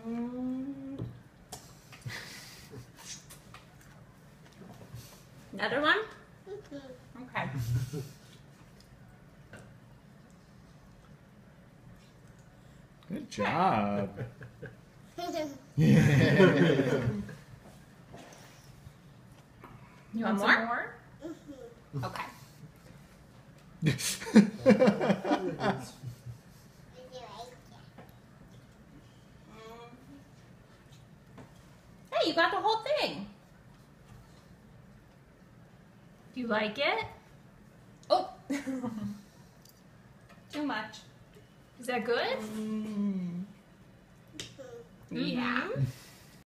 Another one? Okay. Good job. You want some more? Okay. Hey, you got the whole thing. Do you like it? Oh. Too much. Is that good? Yeah.